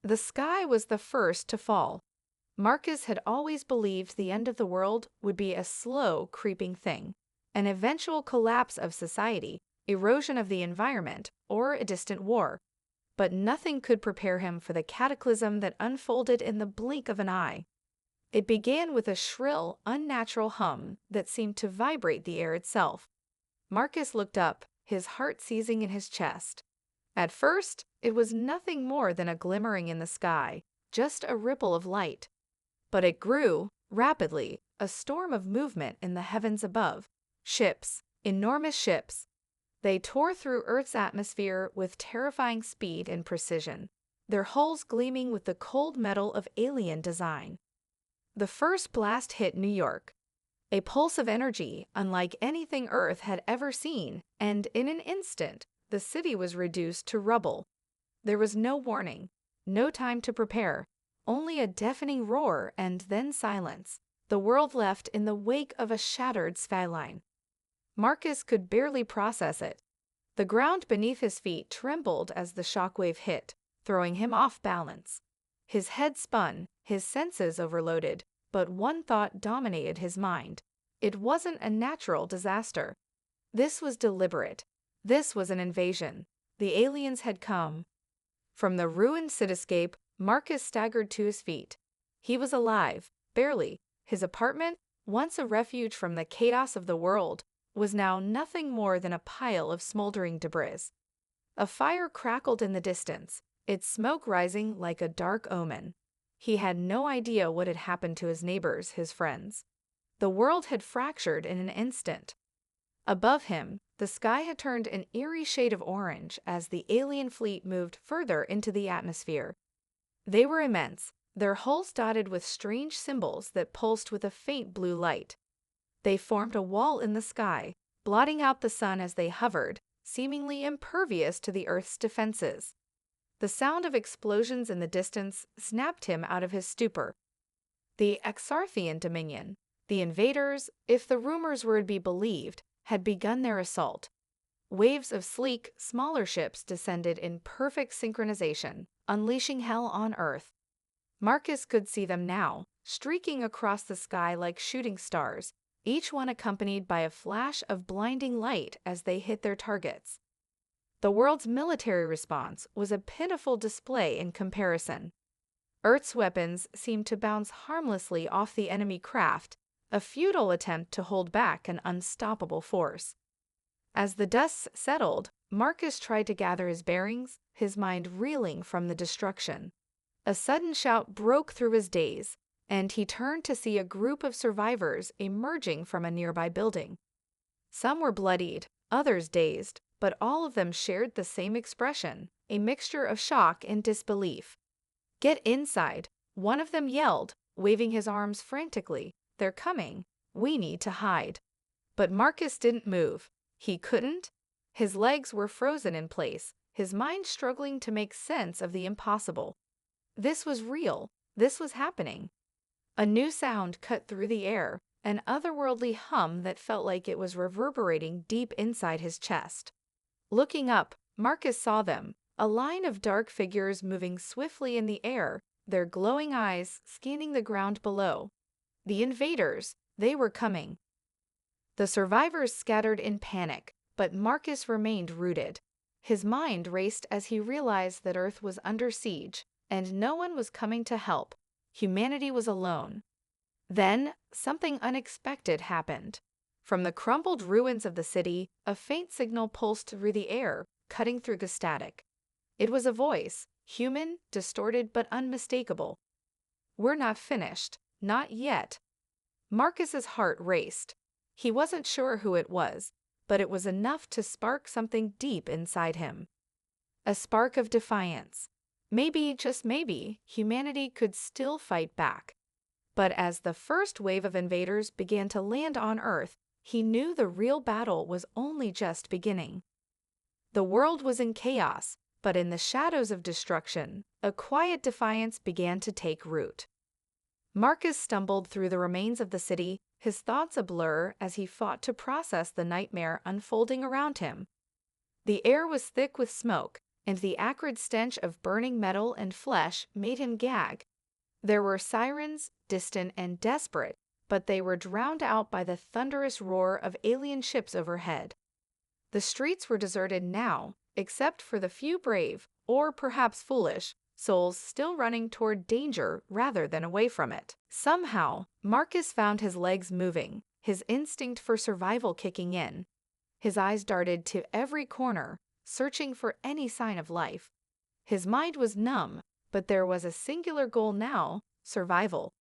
The sky was the first to fall. Marcus had always believed the end of the world would be a slow, creeping thing, an eventual collapse of society, erosion of the environment, or a distant war. But nothing could prepare him for the cataclysm that unfolded in the blink of an eye. It began with a shrill, unnatural hum that seemed to vibrate the air itself. Marcus looked up, his heart seizing in his chest. At first, it was nothing more than a glimmering in the sky, just a ripple of light. But it grew, rapidly, a storm of movement in the heavens above. Ships, enormous ships. They tore through Earth's atmosphere with terrifying speed and precision, their hulls gleaming with the cold metal of alien design. The first blast hit New York, a pulse of energy unlike anything Earth had ever seen, and in an instant, the city was reduced to rubble. There was no warning, no time to prepare, only a deafening roar and then silence, the world left in the wake of a shattered skyline. Marcus could barely process it. The ground beneath his feet trembled as the shockwave hit, throwing him off balance. His head spun, his senses overloaded, but one thought dominated his mind. It wasn't a natural disaster. This was deliberate. This was an invasion. The aliens had come. From the ruined cityscape, Marcus staggered to his feet. He was alive, barely. His apartment, once a refuge from the chaos of the world, was now nothing more than a pile of smoldering debris. A fire crackled in the distance, its smoke rising like a dark omen. He had no idea what had happened to his neighbors, his friends. The world had fractured in an instant. Above him, the sky had turned an eerie shade of orange as the alien fleet moved further into the atmosphere. They were immense, their hulls dotted with strange symbols that pulsed with a faint blue light. They formed a wall in the sky, blotting out the sun as they hovered, seemingly impervious to the Earth's defenses. The sound of explosions in the distance snapped him out of his stupor. The Exarthian Dominion, the invaders, if the rumors were to be believed, had begun their assault. Waves of sleek, smaller ships descended in perfect synchronization, unleashing hell on Earth. Marcus could see them now, streaking across the sky like shooting stars, each one accompanied by a flash of blinding light as they hit their targets. The world's military response was a pitiful display in comparison. Earth's weapons seemed to bounce harmlessly off the enemy craft, a futile attempt to hold back an unstoppable force. As the dust settled, Marcus tried to gather his bearings, his mind reeling from the destruction. A sudden shout broke through his daze, and he turned to see a group of survivors emerging from a nearby building. Some were bloodied, others dazed, but all of them shared the same expression, a mixture of shock and disbelief. "Get inside," one of them yelled, waving his arms frantically. "They're coming. We need to hide." But Marcus didn't move. He couldn't. His legs were frozen in place, his mind struggling to make sense of the impossible. This was real. This was happening. A new sound cut through the air, an otherworldly hum that felt like it was reverberating deep inside his chest. Looking up, Marcus saw them, a line of dark figures moving swiftly in the air, their glowing eyes scanning the ground below. The invaders, they were coming. The survivors scattered in panic, but Marcus remained rooted. His mind raced as he realized that Earth was under siege, and no one was coming to help. Humanity was alone. Then, something unexpected happened. From the crumbled ruins of the city, a faint signal pulsed through the air, cutting through the static. It was a voice, human, distorted, but unmistakable. "We're not finished. Not yet." Marcus's heart raced. He wasn't sure who it was, but it was enough to spark something deep inside him. A spark of defiance. Maybe, just maybe, humanity could still fight back. But as the first wave of invaders began to land on Earth, he knew the real battle was only just beginning. The world was in chaos, but in the shadows of destruction, a quiet defiance began to take root. Marcus stumbled through the remains of the city, his thoughts a blur as he fought to process the nightmare unfolding around him. The air was thick with smoke, and the acrid stench of burning metal and flesh made him gag. There were sirens, distant and desperate, but they were drowned out by the thunderous roar of alien ships overhead. The streets were deserted now, except for the few brave, or perhaps foolish, souls still running toward danger rather than away from it. Somehow, Marcus found his legs moving, his instinct for survival kicking in. His eyes darted to every corner, searching for any sign of life. His mind was numb, but there was a singular goal now: survival.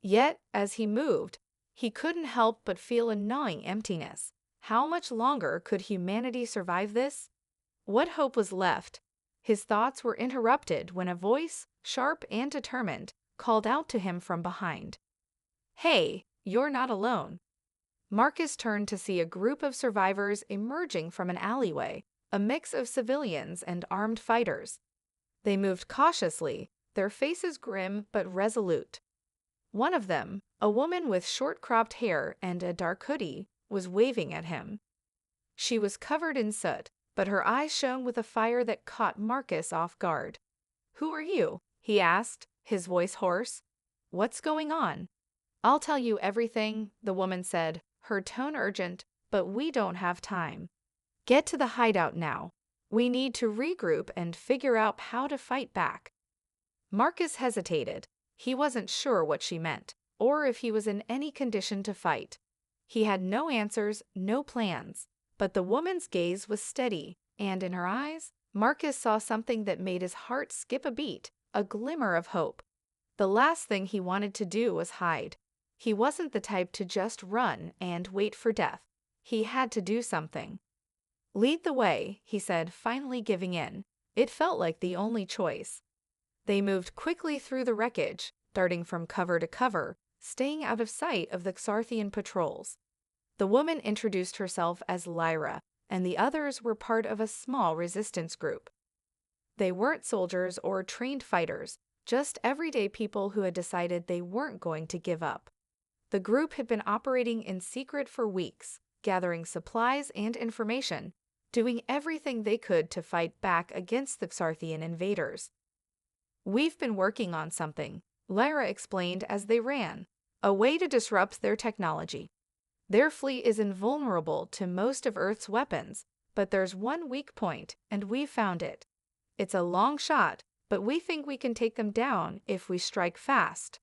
Yet, as he moved, he couldn't help but feel a gnawing emptiness. How much longer could humanity survive this? What hope was left? His thoughts were interrupted when a voice, sharp and determined, called out to him from behind. "Hey, you're not alone." Marcus turned to see a group of survivors emerging from an alleyway, a mix of civilians and armed fighters. They moved cautiously, their faces grim but resolute. One of them, a woman with short-cropped hair and a dark hoodie, was waving at him. She was covered in soot, but her eyes shone with a fire that caught Marcus off guard. "Who are you?" he asked, his voice hoarse. "What's going on?" "I'll tell you everything," the woman said, her tone urgent, "but we don't have time. Get to the hideout now. We need to regroup and figure out how to fight back." Marcus hesitated. He wasn't sure what she meant, or if he was in any condition to fight. He had no answers, no plans, but the woman's gaze was steady, and in her eyes, Marcus saw something that made his heart skip a beat, a glimmer of hope. The last thing he wanted to do was hide. He wasn't the type to just run and wait for death. He had to do something. "Lead the way," he said, finally giving in. It felt like the only choice. They moved quickly through the wreckage, darting from cover to cover, staying out of sight of the Xarthian patrols. The woman introduced herself as Lyra, and the others were part of a small resistance group. They weren't soldiers or trained fighters, just everyday people who had decided they weren't going to give up. The group had been operating in secret for weeks, gathering supplies and information, doing everything they could to fight back against the Xarthian invaders. "We've been working on something," Lyra explained as they ran, "a way to disrupt their technology. Their fleet is invulnerable to most of Earth's weapons, but there's one weak point, and we've found it. It's a long shot, but we think we can take them down if we strike fast."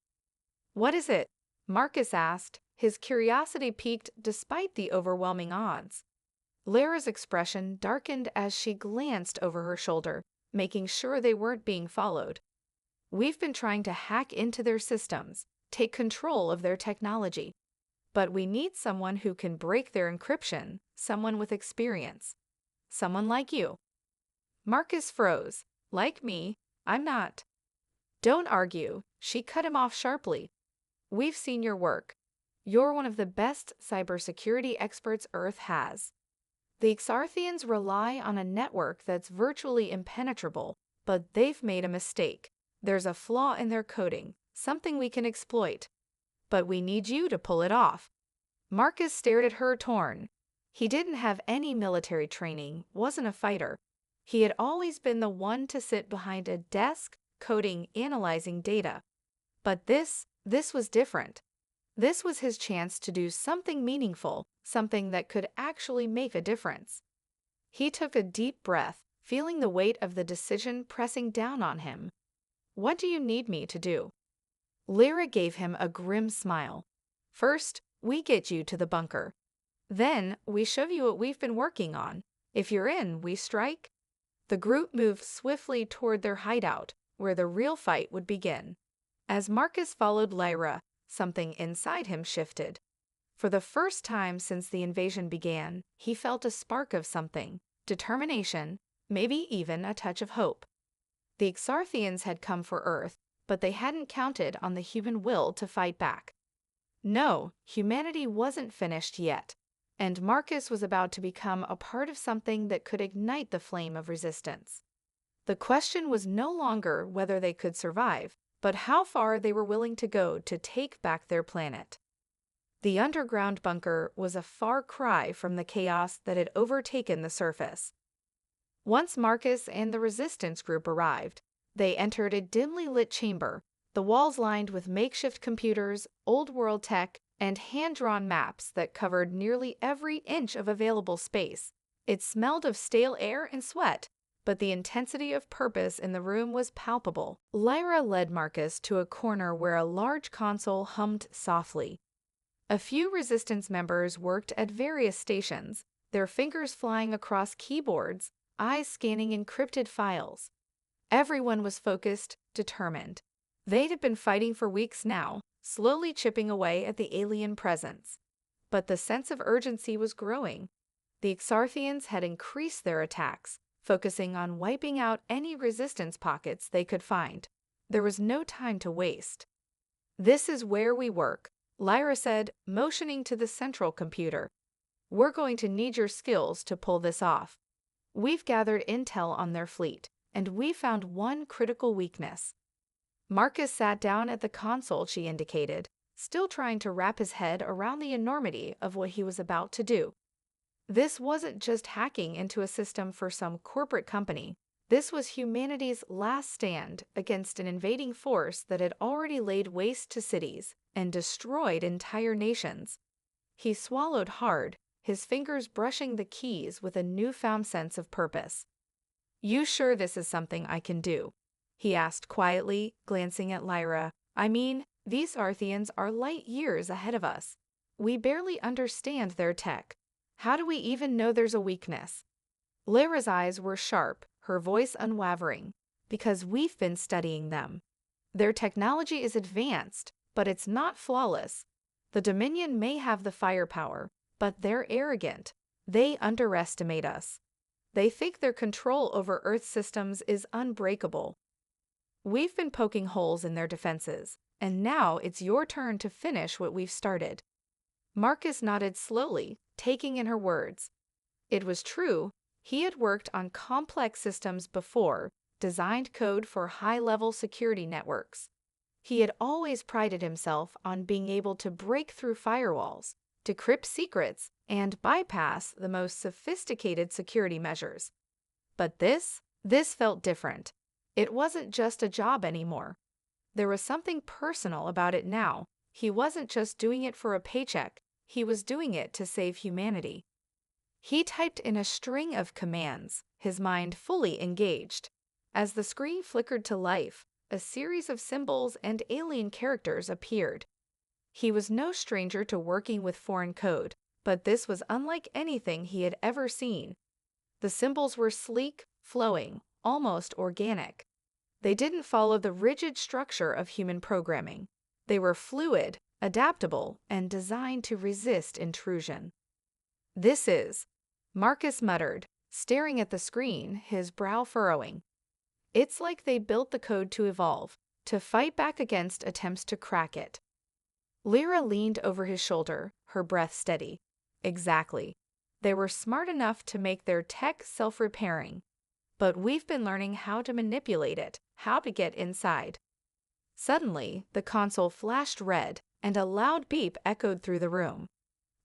"What is it?" Marcus asked, his curiosity piqued despite the overwhelming odds. Lyra's expression darkened as she glanced over her shoulder, making sure they weren't being followed. "We've been trying to hack into their systems, take control of their technology. But we need someone who can break their encryption, someone with experience. Someone like you." Marcus froze. "Like me? I'm not." "Don't argue," she cut him off sharply. "We've seen your work. You're one of the best cybersecurity experts Earth has. The Xarthians rely on a network that's virtually impenetrable, but they've made a mistake. There's a flaw in their coding, something we can exploit. But we need you to pull it off." Marcus stared at her, torn. He didn't have any military training, wasn't a fighter. He had always been the one to sit behind a desk, coding, analyzing data. But this was different. This was his chance to do something meaningful, something that could actually make a difference. He took a deep breath, feeling the weight of the decision pressing down on him. "What do you need me to do?" Lyra gave him a grim smile. "First, we get you to the bunker. Then, we show you what we've been working on. If you're in, we strike." The group moved swiftly toward their hideout, where the real fight would begin. As Marcus followed Lyra, something inside him shifted. For the first time since the invasion began, he felt a spark of something, determination, maybe even a touch of hope. The Xarthians had come for Earth, but they hadn't counted on the human will to fight back. No, humanity wasn't finished yet, and Marcus was about to become a part of something that could ignite the flame of resistance. The question was no longer whether they could survive, but how far they were willing to go to take back their planet. The underground bunker was a far cry from the chaos that had overtaken the surface. Once Marcus and the resistance group arrived, they entered a dimly lit chamber, the walls lined with makeshift computers, old-world tech, and hand-drawn maps that covered nearly every inch of available space. It smelled of stale air and sweat, but the intensity of purpose in the room was palpable. Lyra led Marcus to a corner where a large console hummed softly. A few resistance members worked at various stations, their fingers flying across keyboards, eyes scanning encrypted files. Everyone was focused, determined. They'd have been fighting for weeks now, slowly chipping away at the alien presence. But the sense of urgency was growing. The Xarthians had increased their attacks, focusing on wiping out any resistance pockets they could find. There was no time to waste. "This is where we work," Lyra said, motioning to the central computer. "We're going to need your skills to pull this off. We've gathered intel on their fleet, and we found one critical weakness." Marcus sat down at the console she indicated, still trying to wrap his head around the enormity of what he was about to do. This wasn't just hacking into a system for some corporate company. This was humanity's last stand against an invading force that had already laid waste to cities and destroyed entire nations. He swallowed hard, his fingers brushing the keys with a newfound sense of purpose. "You sure this is something I can do?" he asked quietly, glancing at Lyra. "I mean, these Arthians are light years ahead of us. We barely understand their tech. How do we even know there's a weakness?" Lyra's eyes were sharp, her voice unwavering. "Because we've been studying them. Their technology is advanced, but it's not flawless. The Dominion may have the firepower, but they're arrogant. They underestimate us. They think their control over Earth systems is unbreakable. We've been poking holes in their defenses, and now it's your turn to finish what we've started." Marcus nodded slowly, taking in her words. It was true. He had worked on complex systems before, designed code for high-level security networks. He had always prided himself on being able to break through firewalls, decrypt secrets, and bypass the most sophisticated security measures. But this felt different. It wasn't just a job anymore. There was something personal about it now. He wasn't just doing it for a paycheck. He was doing it to save humanity. He typed in a string of commands, his mind fully engaged. As the screen flickered to life, a series of symbols and alien characters appeared. He was no stranger to working with foreign code, but this was unlike anything he had ever seen. The symbols were sleek, flowing, almost organic. They didn't follow the rigid structure of human programming. They were fluid, adaptable, and designed to resist intrusion. "This is," Marcus muttered, staring at the screen, his brow furrowing. "It's like they built the code to evolve, to fight back against attempts to crack it." Lyra leaned over his shoulder, her breath steady. "Exactly. They were smart enough to make their tech self-repairing. But we've been learning how to manipulate it, how to get inside." Suddenly, the console flashed red, and a loud beep echoed through the room.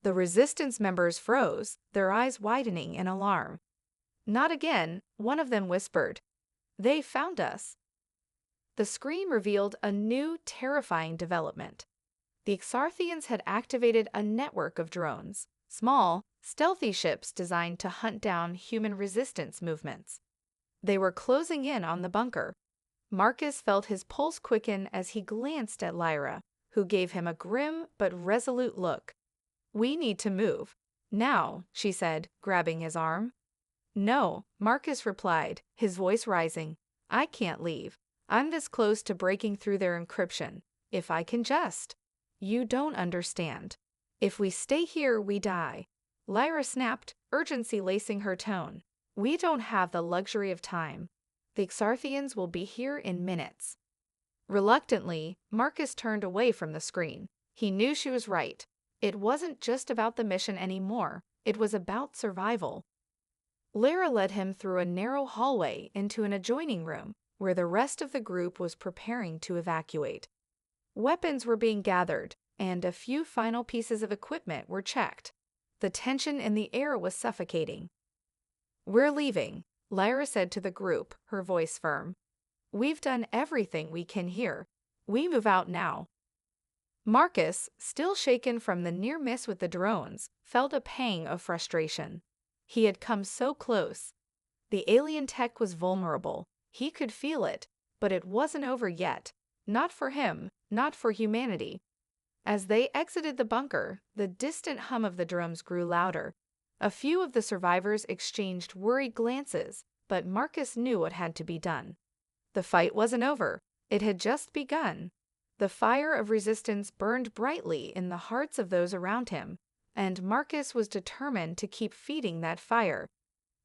The resistance members froze, their eyes widening in alarm. "Not again," one of them whispered. "They found us." The screen revealed a new, terrifying development. The Xarthians had activated a network of drones, small, stealthy ships designed to hunt down human resistance movements. They were closing in on the bunker. Marcus felt his pulse quicken as he glanced at Lyra, who gave him a grim but resolute look. "We need to move. Now," she said, grabbing his arm. "No," Marcus replied, his voice rising. "I can't leave. I'm this close to breaking through their encryption. If I can just—" "You don't understand. If we stay here, we die." Lyra snapped, urgency lacing her tone. "We don't have the luxury of time. The Xarthians will be here in minutes." Reluctantly, Marcus turned away from the screen. He knew she was right. It wasn't just about the mission anymore. It was about survival. Lyra led him through a narrow hallway into an adjoining room where the rest of the group was preparing to evacuate. Weapons were being gathered, and a few final pieces of equipment were checked. The tension in the air was suffocating. "We're leaving," Lyra said to the group, her voice firm. "We've done everything we can here. We move out now." Marcus, still shaken from the near miss with the drones, felt a pang of frustration. He had come so close. The alien tech was vulnerable. He could feel it, but it wasn't over yet. Not for him, not for humanity. As they exited the bunker, the distant hum of the drums grew louder. A few of the survivors exchanged worried glances, but Marcus knew what had to be done. The fight wasn't over. It had just begun. The fire of resistance burned brightly in the hearts of those around him, and Marcus was determined to keep feeding that fire.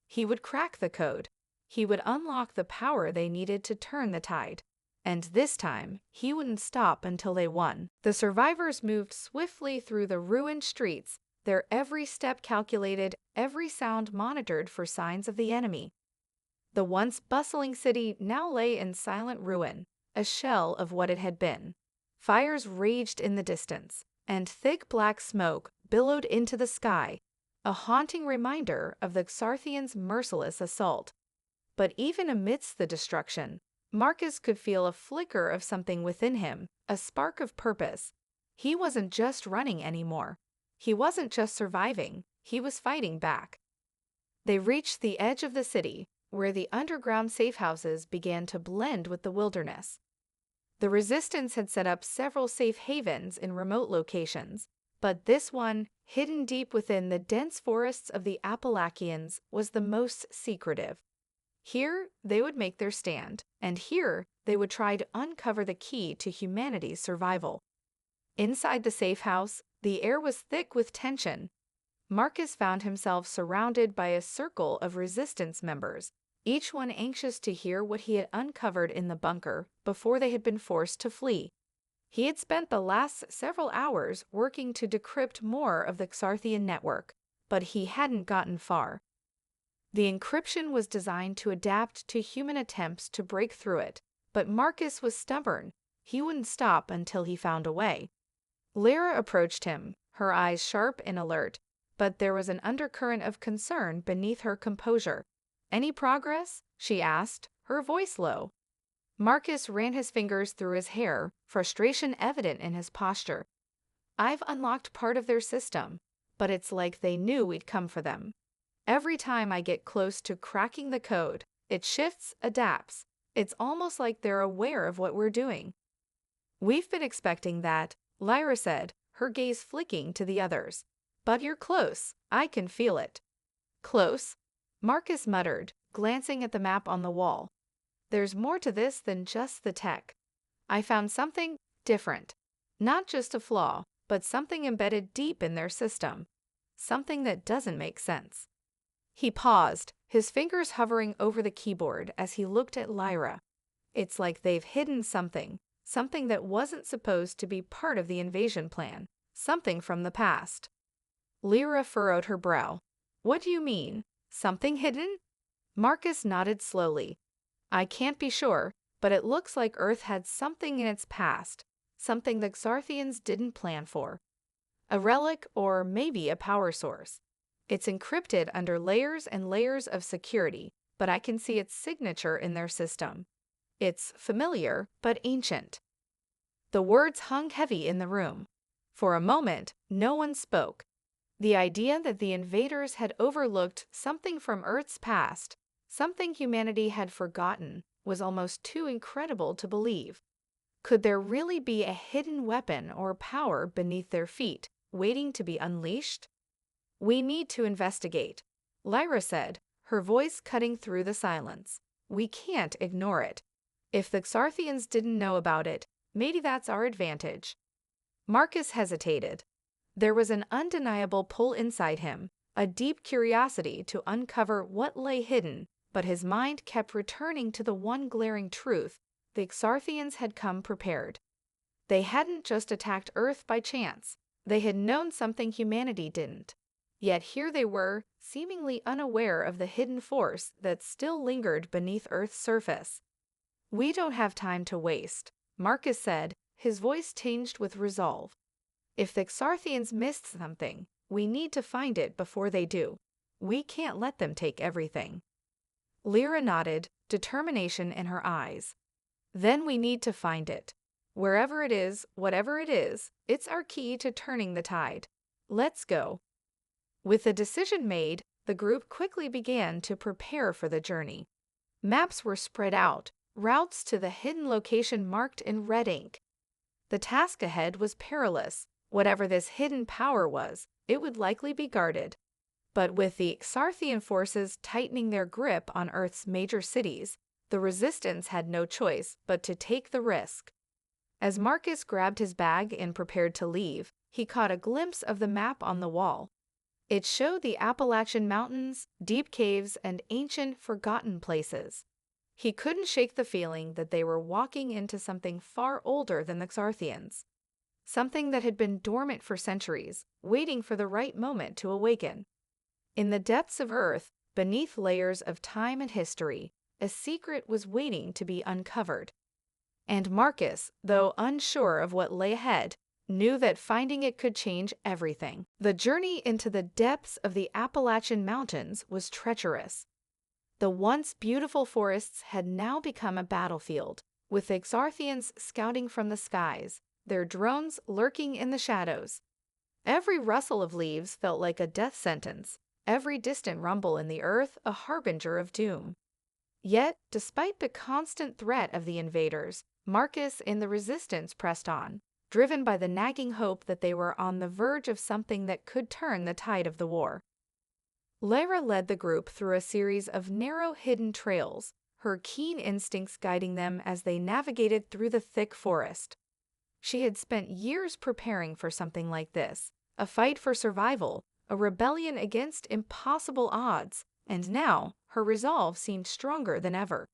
He would crack the code. He would unlock the power they needed to turn the tide. And this time, he wouldn't stop until they won. The survivors moved swiftly through the ruined streets, their every step calculated, every sound monitored for signs of the enemy. The once bustling city now lay in silent ruin, a shell of what it had been. Fires raged in the distance, and thick black smoke billowed into the sky, a haunting reminder of the Xarthians' merciless assault. But even amidst the destruction, Marcus could feel a flicker of something within him, a spark of purpose. He wasn't just running anymore. He wasn't just surviving, he was fighting back. They reached the edge of the city, where the underground safe houses began to blend with the wilderness. The resistance had set up several safe havens in remote locations, but this one, hidden deep within the dense forests of the Appalachians, was the most secretive. Here, they would make their stand, and here, they would try to uncover the key to humanity's survival. Inside the safe house, the air was thick with tension. Marcus found himself surrounded by a circle of resistance members, each one anxious to hear what he had uncovered in the bunker before they had been forced to flee. He had spent the last several hours working to decrypt more of the Xarthian network, but he hadn't gotten far. The encryption was designed to adapt to human attempts to break through it, but Marcus was stubborn. He wouldn't stop until he found a way. Lyra approached him, her eyes sharp and alert, but there was an undercurrent of concern beneath her composure. "Any progress?" she asked, her voice low. Marcus ran his fingers through his hair, frustration evident in his posture. "I've unlocked part of their system, but it's like they knew we'd come for them. Every time I get close to cracking the code, it shifts, adapts. It's almost like they're aware of what we're doing." "We've been expecting that," Lyra said, her gaze flicking to the others. "But you're close. I can feel it." "Close?" Marcus muttered, glancing at the map on the wall. "There's more to this than just the tech. I found something different. Not just a flaw, but something embedded deep in their system. Something that doesn't make sense." He paused, his fingers hovering over the keyboard as he looked at Lyra. "It's like they've hidden something that wasn't supposed to be part of the invasion plan, something from the past." Lyra furrowed her brow. "What do you mean? Something hidden?" Marcus nodded slowly. "I can't be sure, but it looks like Earth had something in its past, something the Xarthians didn't plan for. A relic or maybe a power source. It's encrypted under layers and layers of security, but I can see its signature in their system. It's familiar, but ancient." The words hung heavy in the room. For a moment, no one spoke. The idea that the invaders had overlooked something from Earth's past, something humanity had forgotten, was almost too incredible to believe. Could there really be a hidden weapon or power beneath their feet, waiting to be unleashed? "We need to investigate," Lyra said, her voice cutting through the silence. "We can't ignore it. If the Xarthians didn't know about it, maybe that's our advantage." Marcus hesitated. There was an undeniable pull inside him, a deep curiosity to uncover what lay hidden, but his mind kept returning to the one glaring truth: the Xarthians had come prepared. They hadn't just attacked Earth by chance. They had known something humanity didn't. Yet here they were, seemingly unaware of the hidden force that still lingered beneath Earth's surface. "We don't have time to waste," Marcus said, his voice tinged with resolve. "If the Xarthians missed something, we need to find it before they do. We can't let them take everything." Lyra nodded, determination in her eyes. Then we need to find it. Wherever it is, whatever it is, it's our key to turning the tide. Let's go. With the decision made, the group quickly began to prepare for the journey. Maps were spread out, routes to the hidden location marked in red ink. The task ahead was perilous. Whatever this hidden power was, it would likely be guarded. But with the Xarthian forces tightening their grip on Earth's major cities, the Resistance had no choice but to take the risk. As Marcus grabbed his bag and prepared to leave, he caught a glimpse of the map on the wall. It showed the Appalachian Mountains, deep caves, and ancient, forgotten places. He couldn't shake the feeling that they were walking into something far older than the Xarthians. Something that had been dormant for centuries, waiting for the right moment to awaken. In the depths of Earth, beneath layers of time and history, a secret was waiting to be uncovered. And Marcus, though unsure of what lay ahead, knew that finding it could change everything. The journey into the depths of the Appalachian Mountains was treacherous. The once beautiful forests had now become a battlefield, with the Xarthians scouting from the skies, their drones lurking in the shadows. Every rustle of leaves felt like a death sentence, every distant rumble in the earth a harbinger of doom. Yet, despite the constant threat of the invaders, Marcus and the Resistance pressed on, driven by the nagging hope that they were on the verge of something that could turn the tide of the war. Lyra led the group through a series of narrow hidden trails, her keen instincts guiding them as they navigated through the thick forest. She had spent years preparing for something like this, a fight for survival, a rebellion against impossible odds, and now her resolve seemed stronger than ever.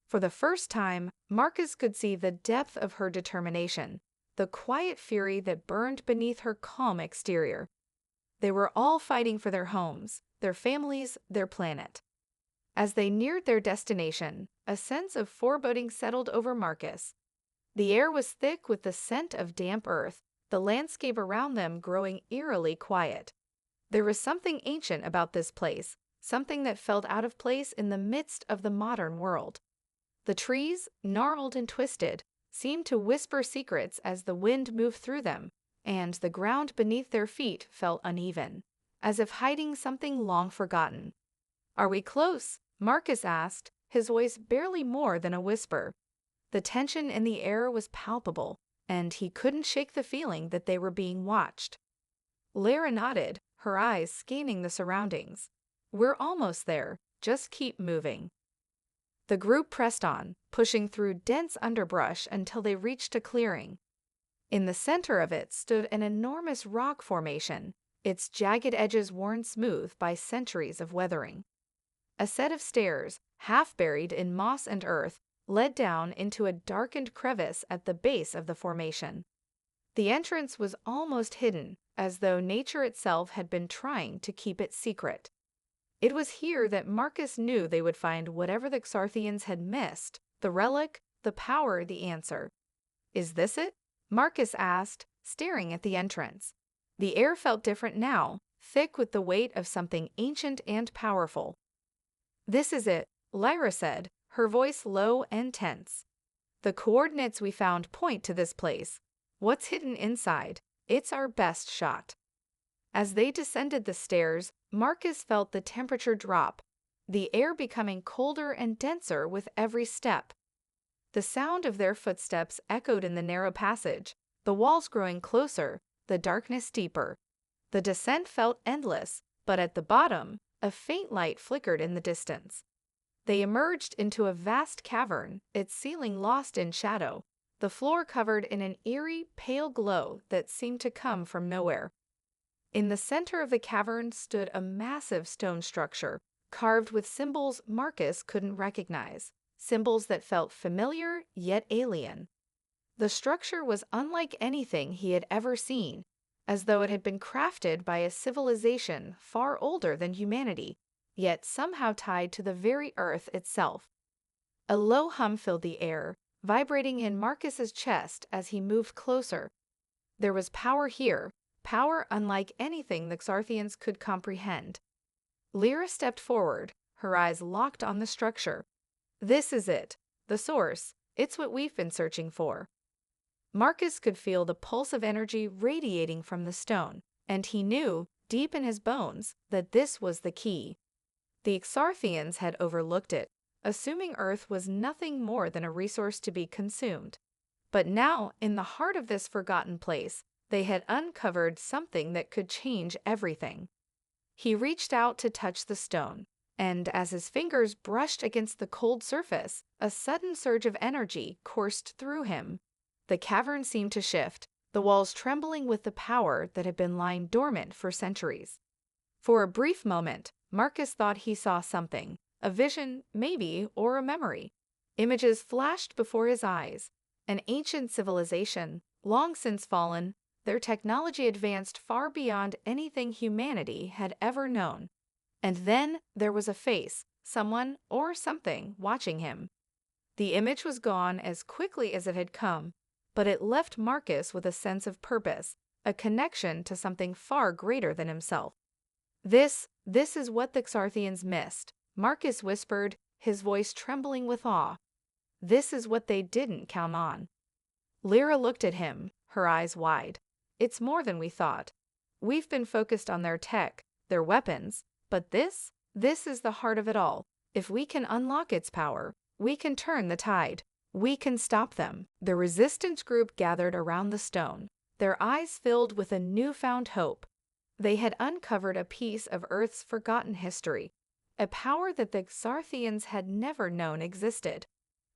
For the first time, Marcus could see the depth of her determination, the quiet fury that burned beneath her calm exterior. They were all fighting for their homes, their families, their planet. As they neared their destination, a sense of foreboding settled over Marcus. The air was thick with the scent of damp earth, the landscape around them growing eerily quiet. There was something ancient about this place, something that felt out of place in the midst of the modern world. The trees, gnarled and twisted, seemed to whisper secrets as the wind moved through them, and the ground beneath their feet felt uneven, as if hiding something long forgotten. "Are we close?" Marcus asked, his voice barely more than a whisper. The tension in the air was palpable, and he couldn't shake the feeling that they were being watched. Lyra nodded, her eyes scanning the surroundings. "We're almost there. Just keep moving." The group pressed on, pushing through dense underbrush until they reached a clearing. In the center of it stood an enormous rock formation, its jagged edges worn smooth by centuries of weathering. A set of stairs, half buried in moss and earth, led down into a darkened crevice at the base of the formation. The entrance was almost hidden, as though nature itself had been trying to keep it secret. It was here that Marcus knew they would find whatever the Xarthians had missed, the relic, the power, the answer. "Is this it?" Marcus asked, staring at the entrance. The air felt different now, thick with the weight of something ancient and powerful. "This is it," Lyra said, her voice low and tense. "The coordinates we found point to this place. What's hidden inside? It's our best shot." As they descended the stairs, Marcus felt the temperature drop, the air becoming colder and denser with every step. The sound of their footsteps echoed in the narrow passage, the walls growing closer, the darkness deeper. The descent felt endless, but at the bottom, a faint light flickered in the distance. They emerged into a vast cavern, its ceiling lost in shadow, the floor covered in an eerie, pale glow that seemed to come from nowhere. In the center of the cavern stood a massive stone structure, carved with symbols Marcus couldn't recognize, symbols that felt familiar yet alien. The structure was unlike anything he had ever seen, as though it had been crafted by a civilization far older than humanity, yet somehow tied to the very earth itself. A low hum filled the air, vibrating in Marcus's chest as he moved closer. There was power here, power unlike anything the Xarthians could comprehend. Lyra stepped forward, her eyes locked on the structure. This is it, the source. It's what we've been searching for. Marcus could feel the pulse of energy radiating from the stone, and he knew, deep in his bones, that this was the key. The Xarthians had overlooked it, assuming Earth was nothing more than a resource to be consumed. But now, in the heart of this forgotten place, they had uncovered something that could change everything. He reached out to touch the stone, and as his fingers brushed against the cold surface, a sudden surge of energy coursed through him. The cavern seemed to shift, the walls trembling with the power that had been lying dormant for centuries. For a brief moment, Marcus thought he saw something, a vision, maybe, or a memory. Images flashed before his eyes. An ancient civilization, long since fallen, their technology advanced far beyond anything humanity had ever known. And then there was a face, someone or something watching him. The image was gone as quickly as it had come, but it left Marcus with a sense of purpose, a connection to something far greater than himself. This is what the Xarthians missed, Marcus whispered, his voice trembling with awe. This is what they didn't count on. Lyra looked at him, her eyes wide. It's more than we thought. We've been focused on their tech, their weapons, but this is the heart of it all. If we can unlock its power, we can turn the tide. We can stop them. The resistance group gathered around the stone, their eyes filled with a newfound hope. They had uncovered a piece of Earth's forgotten history, a power that the Xarthians had never known existed.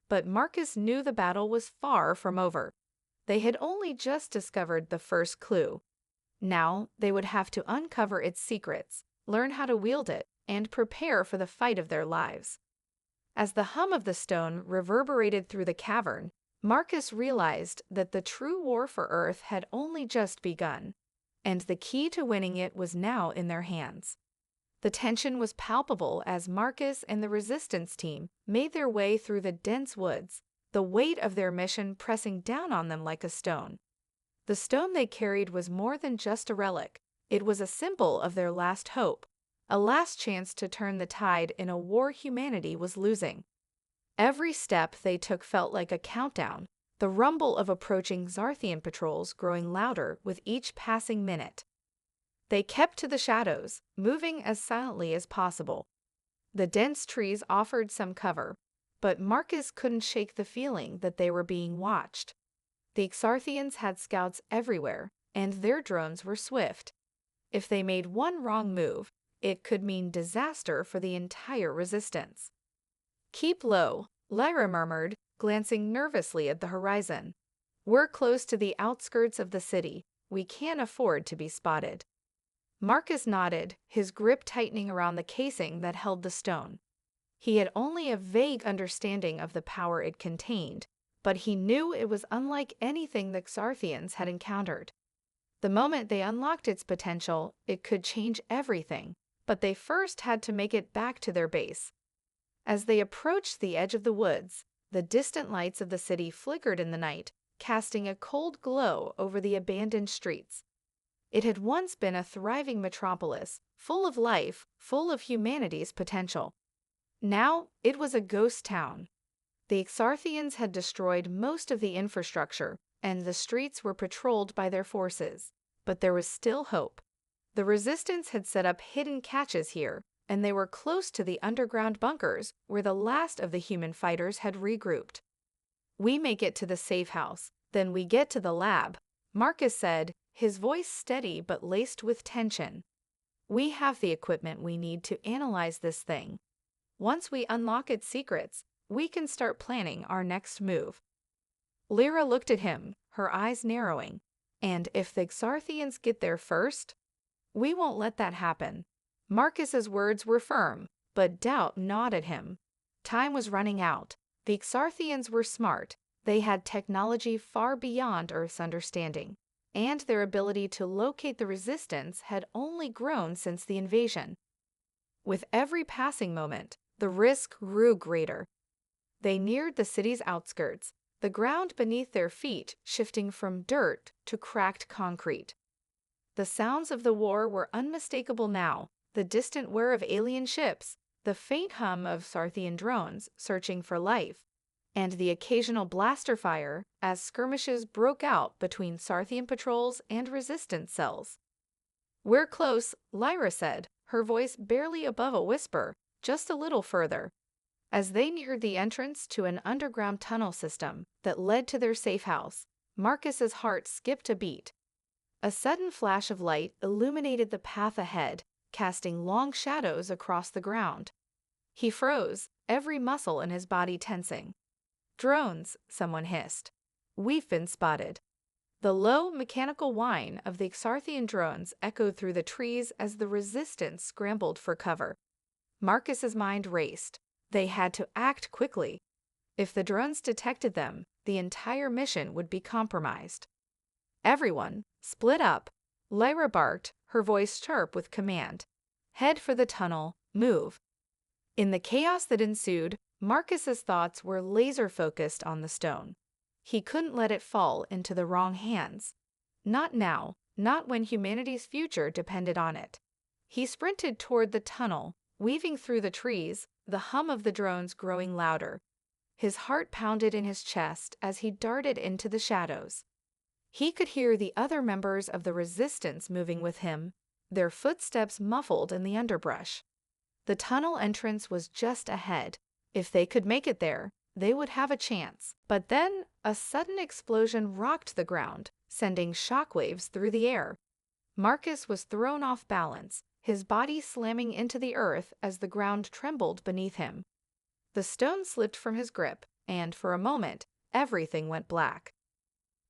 But Marcus knew the battle was far from over. They had only just discovered the first clue. Now they would have to uncover its secrets, learn how to wield it, and prepare for the fight of their lives. As the hum of the stone reverberated through the cavern, Marcus realized that the true war for Earth had only just begun, and the key to winning it was now in their hands. The tension was palpable as Marcus and the resistance team made their way through the dense woods, the weight of their mission pressing down on them like a stone. The stone they carried was more than just a relic. It was a symbol of their last hope, a last chance to turn the tide in a war humanity was losing. Every step they took felt like a countdown, the rumble of approaching Xarthian patrols growing louder with each passing minute. They kept to the shadows, moving as silently as possible. The dense trees offered some cover, but Marcus couldn't shake the feeling that they were being watched. The Xarthians had scouts everywhere, and their drones were swift. If they made one wrong move, it could mean disaster for the entire resistance. Keep low, Lyra murmured, glancing nervously at the horizon. We're close to the outskirts of the city. We can't afford to be spotted. Marcus nodded, his grip tightening around the casing that held the stone. He had only a vague understanding of the power it contained, but he knew it was unlike anything the Xarthians had encountered. The moment they unlocked its potential, it could change everything, but they first had to make it back to their base. As they approached the edge of the woods, the distant lights of the city flickered in the night, casting a cold glow over the abandoned streets. It had once been a thriving metropolis, full of life, full of humanity's potential. Now, it was a ghost town. The Xarthians had destroyed most of the infrastructure, and the streets were patrolled by their forces. But there was still hope. The resistance had set up hidden caches here, and they were close to the underground bunkers where the last of the human fighters had regrouped. We make it to the safe house, then we get to the lab, Marcus said, his voice steady but laced with tension. We have the equipment we need to analyze this thing. Once we unlock its secrets, we can start planning our next move. Lyra looked at him, her eyes narrowing. And if the Xarthians get there first? We won't let that happen. Marcus's words were firm, but doubt gnawed at him. Time was running out. The Xarthians were smart. They had technology far beyond Earth's understanding, and their ability to locate the resistance had only grown since the invasion. With every passing moment, the risk grew greater. They neared the city's outskirts, the ground beneath their feet shifting from dirt to cracked concrete. The sounds of the war were unmistakable now, the distant whir of alien ships, the faint hum of Sarthian drones searching for life, and the occasional blaster fire as skirmishes broke out between Sarthian patrols and resistance cells. "We're close," Lyra said, her voice barely above a whisper, just a little further. As they neared the entrance to an underground tunnel system that led to their safe house, Marcus's heart skipped a beat. A sudden flash of light illuminated the path ahead, casting long shadows across the ground. He froze, every muscle in his body tensing. "Drones," someone hissed. "We've been spotted." The low, mechanical whine of the Xarthian drones echoed through the trees as the resistance scrambled for cover. Marcus's mind raced. They had to act quickly. If the drones detected them, the entire mission would be compromised. "Everyone, split up," Lyra barked, her voice sharp with command. "Head for the tunnel, move." In the chaos that ensued, Marcus's thoughts were laser-focused on the stone. He couldn't let it fall into the wrong hands. Not now, not when humanity's future depended on it. He sprinted toward the tunnel, weaving through the trees, the hum of the drones growing louder. His heart pounded in his chest as he darted into the shadows. He could hear the other members of the resistance moving with him, their footsteps muffled in the underbrush. The tunnel entrance was just ahead. If they could make it there, they would have a chance. But then, a sudden explosion rocked the ground, sending shockwaves through the air. Marcus was thrown off balance, his body slamming into the earth as the ground trembled beneath him. The stone slipped from his grip, and for a moment, everything went black.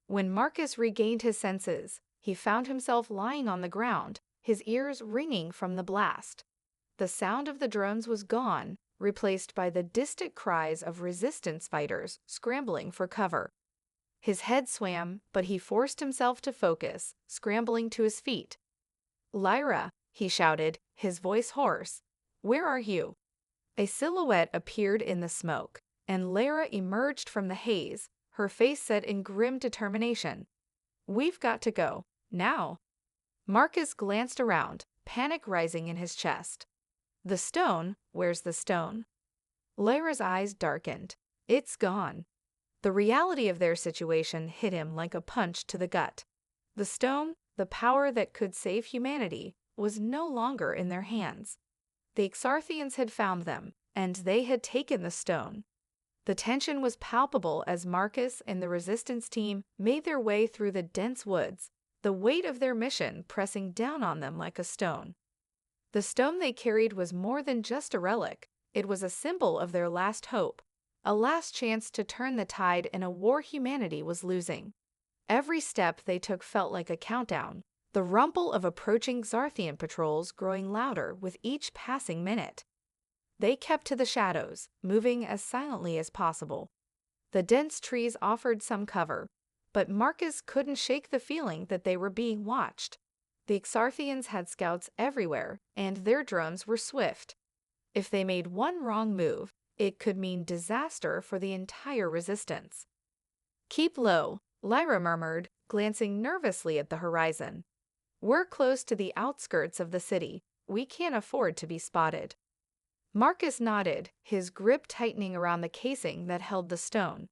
When Marcus regained his senses, he found himself lying on the ground, his ears ringing from the blast. The sound of the drones was gone, replaced by the distant cries of resistance fighters scrambling for cover. His head swam, but he forced himself to focus, scrambling to his feet. "Lyra," he shouted, his voice hoarse. "Where are you?" A silhouette appeared in the smoke, and Lyra emerged from the haze, her face set in grim determination. "We've got to go, now." Marcus glanced around, panic rising in his chest. "The stone? Where's the stone?" Lyra's eyes darkened. "It's gone." The reality of their situation hit him like a punch to the gut. The stone, the power that could save humanity, was no longer in their hands. The Xarthians had found them, and they had taken the stone. The tension was palpable as Marcus and the resistance team made their way through the dense woods, the weight of their mission pressing down on them like a stone. The stone they carried was more than just a relic. It was a symbol of their last hope, a last chance to turn the tide in a war humanity was losing. Every step they took felt like a countdown, the rumble of approaching Xarthian patrols growing louder with each passing minute. They kept to the shadows, moving as silently as possible. The dense trees offered some cover, but Marcus couldn't shake the feeling that they were being watched. The Xarthians had scouts everywhere, and their drones were swift. If they made one wrong move, it could mean disaster for the entire resistance. "Keep low," Lyra murmured, glancing nervously at the horizon. "We're close to the outskirts of the city. We can't afford to be spotted." Marcus nodded, his grip tightening around the casing that held the stone.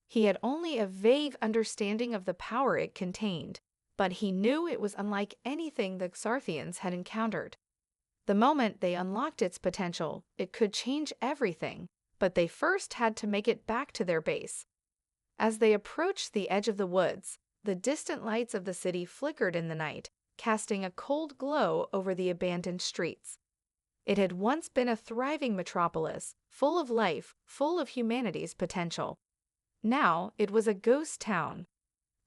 He had only a vague understanding of the power it contained, but he knew it was unlike anything the Xarthians had encountered. The moment they unlocked its potential, it could change everything, but they first had to make it back to their base. As they approached the edge of the woods, the distant lights of the city flickered in the night, casting a cold glow over the abandoned streets. It had once been a thriving metropolis, full of life, full of humanity's potential. Now it was a ghost town.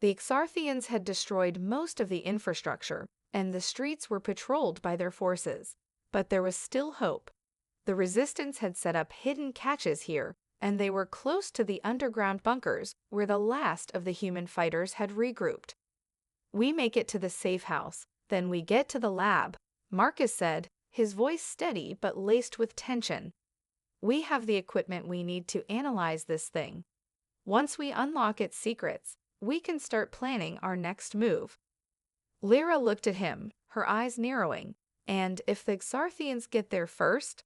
The Xarthians had destroyed most of the infrastructure, and the streets were patrolled by their forces. But there was still hope. The resistance had set up hidden caches here, and they were close to the underground bunkers where the last of the human fighters had regrouped. "We make it to the safe house, then we get to the lab," Marcus said, his voice steady but laced with tension. "We have the equipment we need to analyze this thing. Once we unlock its secrets, we can start planning our next move." Lyra looked at him, her eyes narrowing. "And if the Xarthians get there first?"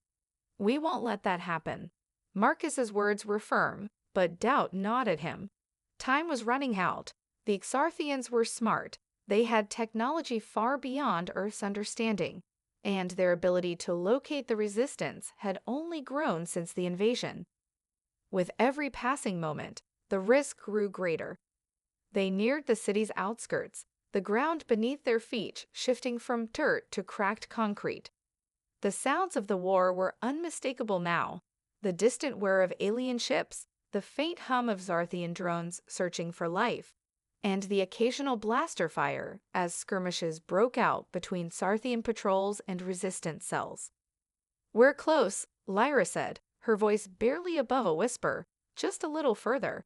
We won't let that happen. Marcus's words were firm, but doubt gnawed at him. Time was running out. The Xarthians were smart. They had technology far beyond Earth's understanding, and their ability to locate the resistance had only grown since the invasion. With every passing moment, the risk grew greater. They neared the city's outskirts, the ground beneath their feet shifting from dirt to cracked concrete. The sounds of the war were unmistakable now, the distant whir of alien ships, the faint hum of Xarthian drones searching for life, and the occasional blaster fire as skirmishes broke out between Xarthian patrols and resistance cells. "We're close," Lyra said, her voice barely above a whisper, just a little further.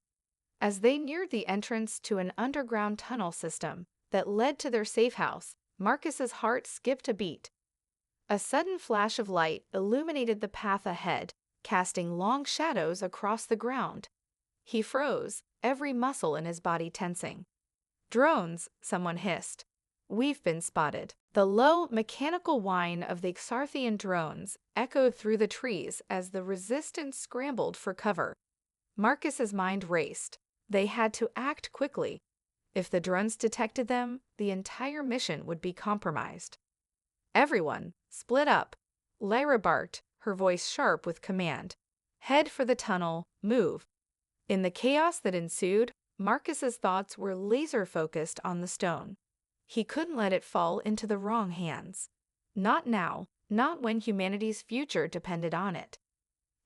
As they neared the entrance to an underground tunnel system that led to their safe house, Marcus's heart skipped a beat. A sudden flash of light illuminated the path ahead, casting long shadows across the ground. He froze, every muscle in his body tensing. "Drones," someone hissed. "We've been spotted." The low, mechanical whine of the Xarthian drones echoed through the trees as the resistance scrambled for cover. Marcus's mind raced. They had to act quickly. If the drones detected them, the entire mission would be compromised. "Everyone, split up," Lyra barked, her voice sharp with command. "Head for the tunnel, move." In the chaos that ensued, Marcus's thoughts were laser-focused on the stone. He couldn't let it fall into the wrong hands. Not now, not when humanity's future depended on it.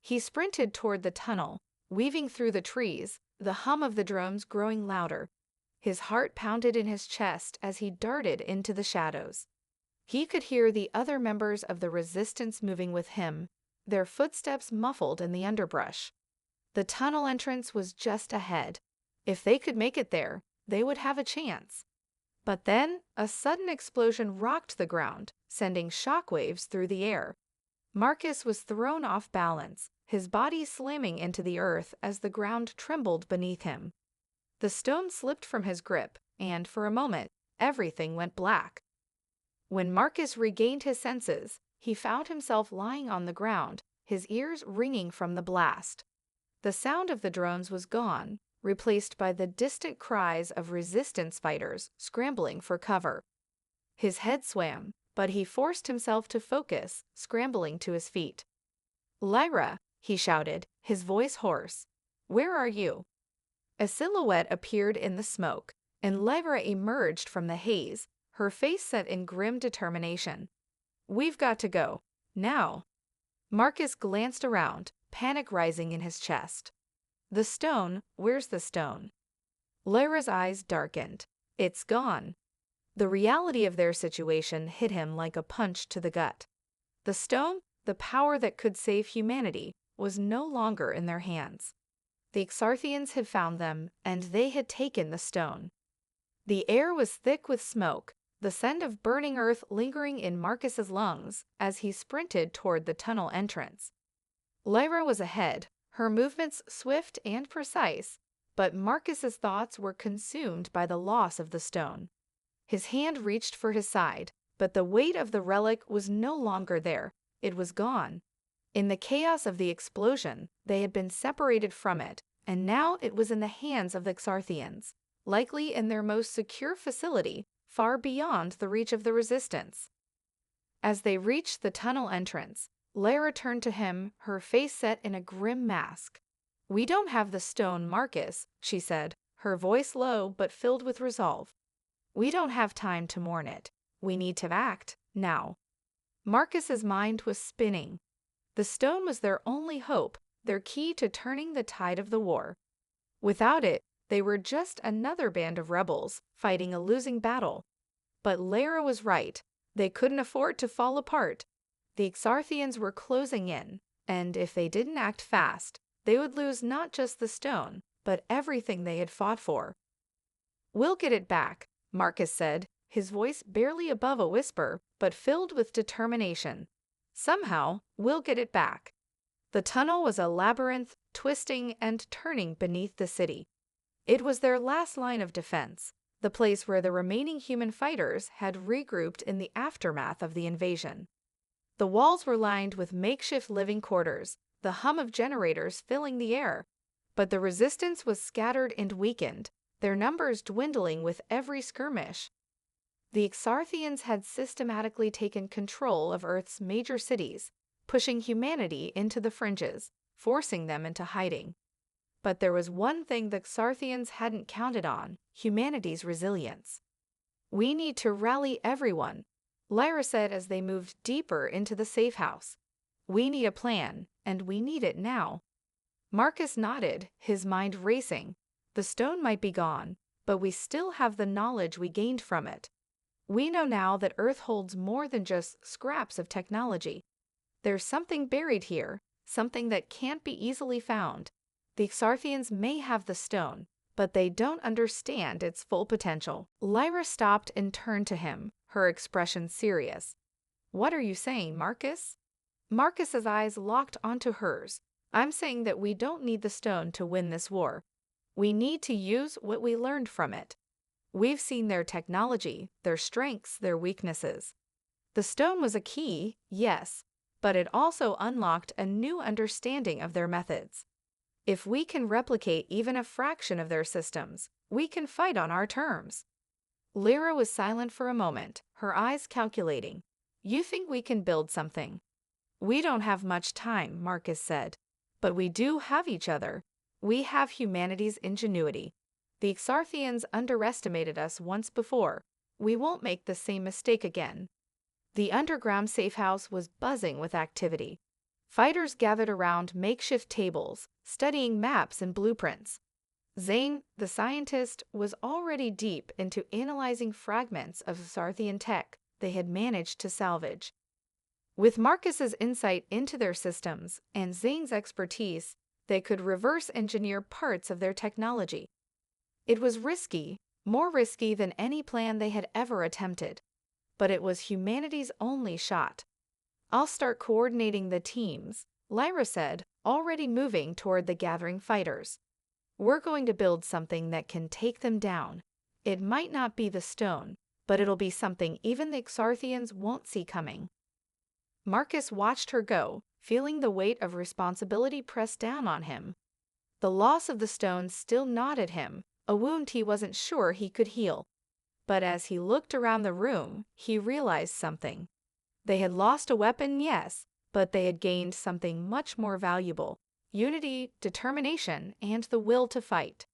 He sprinted toward the tunnel, weaving through the trees, the hum of the drones growing louder. His heart pounded in his chest as he darted into the shadows. He could hear the other members of the resistance moving with him, their footsteps muffled in the underbrush. The tunnel entrance was just ahead. If they could make it there, they would have a chance. But then, a sudden explosion rocked the ground, sending shockwaves through the air. Marcus was thrown off balance, his body slamming into the earth as the ground trembled beneath him. The stone slipped from his grip, and for a moment, everything went black. When Marcus regained his senses, he found himself lying on the ground, his ears ringing from the blast. The sound of the drones was gone, replaced by the distant cries of resistance fighters scrambling for cover. His head swam, but he forced himself to focus, scrambling to his feet. "Lyra," he shouted, his voice hoarse. "Where are you?" A silhouette appeared in the smoke, and Lyra emerged from the haze, her face set in grim determination. "We've got to go. Now." Marcus glanced around, panic rising in his chest. "The stone, where's the stone?" Lyra's eyes darkened. "It's gone." The reality of their situation hit him like a punch to the gut. The stone, the power that could save humanity, was no longer in their hands. The Xarthians had found them, and they had taken the stone. The air was thick with smoke, the scent of burning earth lingering in Marcus's lungs as he sprinted toward the tunnel entrance. Lyra was ahead, her movements swift and precise, but Marcus's thoughts were consumed by the loss of the stone. His hand reached for his side, but the weight of the relic was no longer there. It was gone. In the chaos of the explosion, they had been separated from it, and now it was in the hands of the Xarthians, likely in their most secure facility, far beyond the reach of the resistance. As they reached the tunnel entrance, Lyra turned to him, her face set in a grim mask. "We don't have the stone, Marcus," she said, her voice low but filled with resolve. "We don't have time to mourn it. We need to act, now." Marcus's mind was spinning. The stone was their only hope, their key to turning the tide of the war. Without it, they were just another band of rebels, fighting a losing battle. But Lyra was right. They couldn't afford to fall apart. The Xarthians were closing in, and if they didn't act fast, they would lose not just the stone, but everything they had fought for. "We'll get it back," Marcus said, his voice barely above a whisper, but filled with determination. "Somehow, we'll get it back." The tunnel was a labyrinth, twisting and turning beneath the city. It was their last line of defense, the place where the remaining human fighters had regrouped in the aftermath of the invasion. The walls were lined with makeshift living quarters, the hum of generators filling the air. But the resistance was scattered and weakened, their numbers dwindling with every skirmish. The Xarthians had systematically taken control of Earth's major cities, pushing humanity into the fringes, forcing them into hiding. But there was one thing the Xarthians hadn't counted on: humanity's resilience. "We need to rally everyone," Lyra said as they moved deeper into the safe house. "We need a plan, and we need it now." Marcus nodded, his mind racing. The stone might be gone, but we still have the knowledge we gained from it. We know now that Earth holds more than just scraps of technology. There's something buried here, something that can't be easily found. The Xarthians may have the stone, but they don't understand its full potential. Lyra stopped and turned to him, her expression serious. "What are you saying, Marcus?" Marcus's eyes locked onto hers. "I'm saying that we don't need the stone to win this war. We need to use what we learned from it. We've seen their technology, their strengths, their weaknesses. The stone was a key, yes, but it also unlocked a new understanding of their methods. If we can replicate even a fraction of their systems, we can fight on our terms." Lyra was silent for a moment, her eyes calculating. "You think we can build something?" "We don't have much time," Marcus said. "But we do have each other. We have humanity's ingenuity. The Xarthians underestimated us once before. We won't make the same mistake again." The underground safe house was buzzing with activity. Fighters gathered around makeshift tables, studying maps and blueprints. Zane, the scientist, was already deep into analyzing fragments of Xarthian tech they had managed to salvage. With Marcus's insight into their systems and Zane's expertise, they could reverse engineer parts of their technology. It was risky, more risky than any plan they had ever attempted, but it was humanity's only shot. "I'll start coordinating the teams," Lyra said, already moving toward the gathering fighters. "We're going to build something that can take them down. It might not be the stone, but it'll be something even the Xarthians won't see coming." Marcus watched her go, feeling the weight of responsibility press down on him. The loss of the stone still gnawed at him, a wound he wasn't sure he could heal. But as he looked around the room, he realized something. They had lost a weapon, yes, but they had gained something much more valuable: unity, determination, and the will to fight.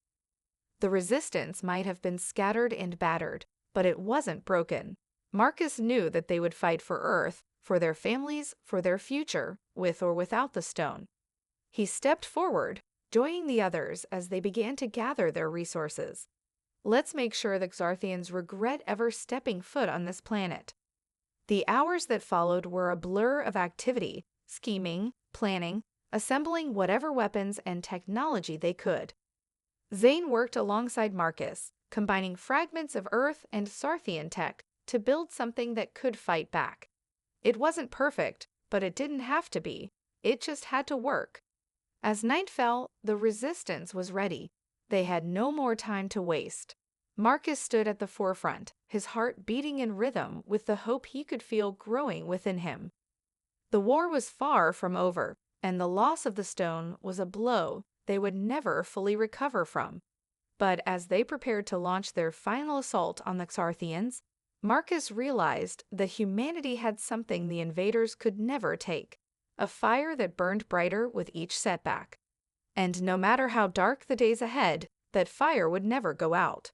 The resistance might have been scattered and battered, but it wasn't broken. Marcus knew that they would fight for Earth, for their families, for their future, with or without the stone. He stepped forward, joining the others as they began to gather their resources. "Let's make sure the Xarthians regret ever stepping foot on this planet." The hours that followed were a blur of activity, scheming, planning, assembling whatever weapons and technology they could. Zane worked alongside Marcus, combining fragments of Earth and Xarthian tech to build something that could fight back. It wasn't perfect, but it didn't have to be. It just had to work. As night fell, the resistance was ready. They had no more time to waste. Marcus stood at the forefront, his heart beating in rhythm with the hope he could feel growing within him. The war was far from over, and the loss of the stone was a blow they would never fully recover from. But as they prepared to launch their final assault on the Xarthians, Marcus realized that humanity had something the invaders could never take: a fire that burned brighter with each setback. And no matter how dark the days ahead, that fire would never go out.